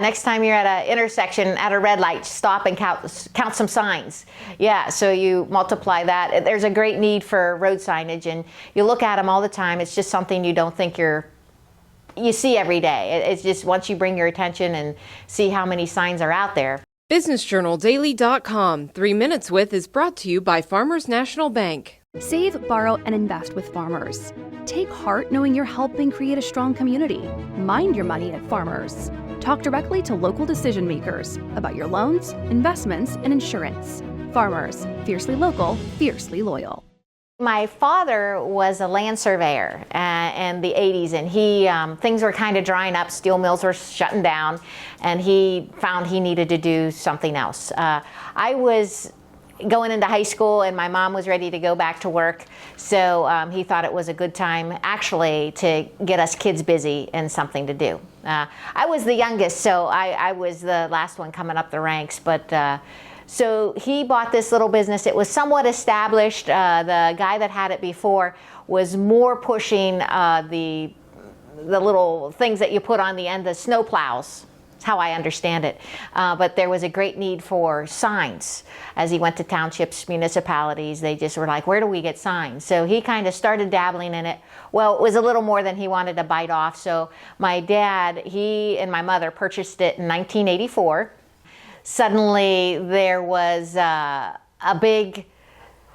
Next time you're at an intersection at a red light, stop and count some signs. Yeah, so you multiply that. There's a great need for road signage, and you look at them all the time. It's just something you don't think you see every day. It's just once you bring your attention and see how many signs are out there. BusinessJournalDaily.com. 3 Minutes With is brought to you by Farmers National Bank. Save, borrow, and invest with Farmers. Take heart knowing you're helping create a strong community. Mind your money at Farmers. Talk directly to local decision makers about your loans, investments, and insurance. Farmers, fiercely local, fiercely loyal. My father was a land surveyor in the 80s, and things were kind of drying up. Steel mills were shutting down, and he found he needed to do something else. I was going into high school, and my mom was ready to go back to work, so he thought it was a good time actually to get us kids busy and something to do. I was the youngest, so I was the last one coming up the ranks, but so he bought this little business. It was somewhat established. The guy that had it before was more pushing the little things that you put on the end of snow plows. That's how I understand it. But there was a great need for signs. As he went to townships, municipalities, they just were like, where do we get signs? So he kind of started dabbling in it. Well, it was a little more than he wanted to bite off. So my dad, he and my mother purchased it in 1984. Suddenly there was a big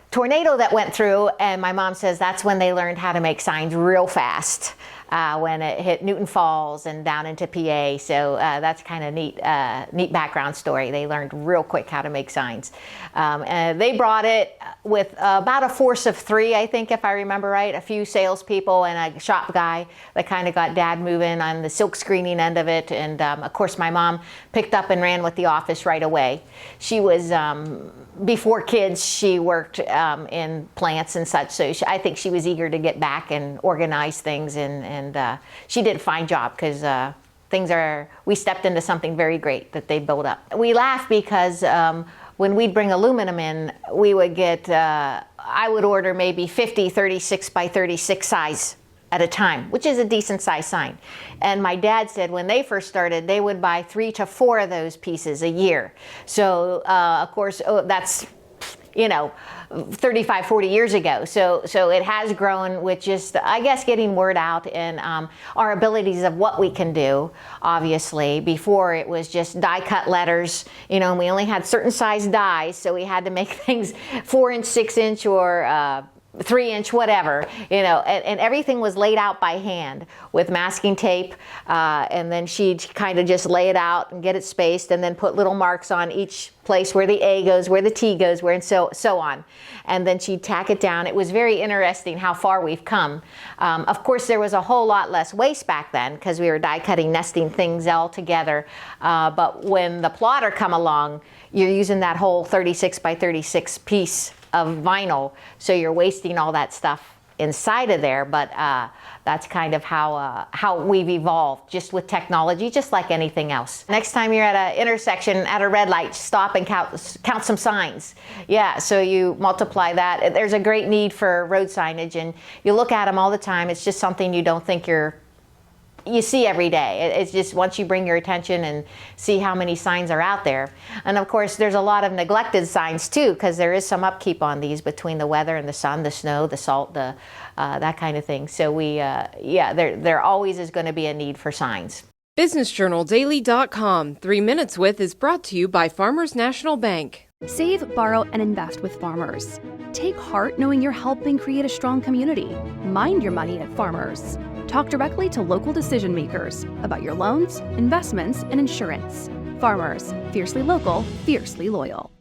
tornado that went through, and my mom says that's when they learned how to make signs real fast, when it hit Newton Falls and down into PA. So that's kind of neat background story. They learned real quick how to make signs. And they brought it with about a force of 3, I think, if I remember right, a few salespeople and a shop guy that kind of got Dad moving on the silk screening end of it. And of course, my mom picked up and ran with the office right away. She was, before kids, she worked in plants and such, so I think she was eager to get back and organize things, and she did a fine job because we stepped into something very great that they built up. We laugh because when we'd bring aluminum in, we would get, I would order maybe 50 36 by 36 size at a time, which is a decent sized sign. And my dad said when they first started, they would buy 3 to 4 of those pieces a year. So of course, that's, 35, 40 years ago. So it has grown with just, I guess, getting word out and our abilities of what we can do. Obviously, before it was just die cut letters, and we only had certain size dies, so we had to make things 4-inch, 6-inch, or 3-inch, whatever, and everything was laid out by hand with masking tape, and then she'd kind of just lay it out and get it spaced, and then put little marks on each place where the A goes, where the T goes, and so on. And then she'd tack it down. It was very interesting how far we've come. Of course, there was a whole lot less waste back then because we were die cutting, nesting things all together. But when the plotter come along, you're using that whole 36 by 36 piece of vinyl, so you're wasting all that stuff inside of there, but that's kind of how we've evolved, just with technology, just like anything else. Next time you're at an intersection at a red light, stop and count some signs. Yeah, so you multiply that. There's a great need for road signage, and you look at them all the time. It's just something you don't think you see every day. It's just once you bring your attention and see how many signs are out there. And of course, there's a lot of neglected signs too, because there is some upkeep on these between the weather and the sun, the snow, the salt, that kind of thing. So there always is going to be a need for signs. BusinessJournalDaily.com. 3 Minutes With is brought to you by Farmers National Bank. Save, borrow, and invest with Farmers. Take heart knowing you're helping create a strong community. Mind your money at Farmers. Talk directly to local decision makers about your loans, investments, and insurance. Farmers, fiercely local, fiercely loyal.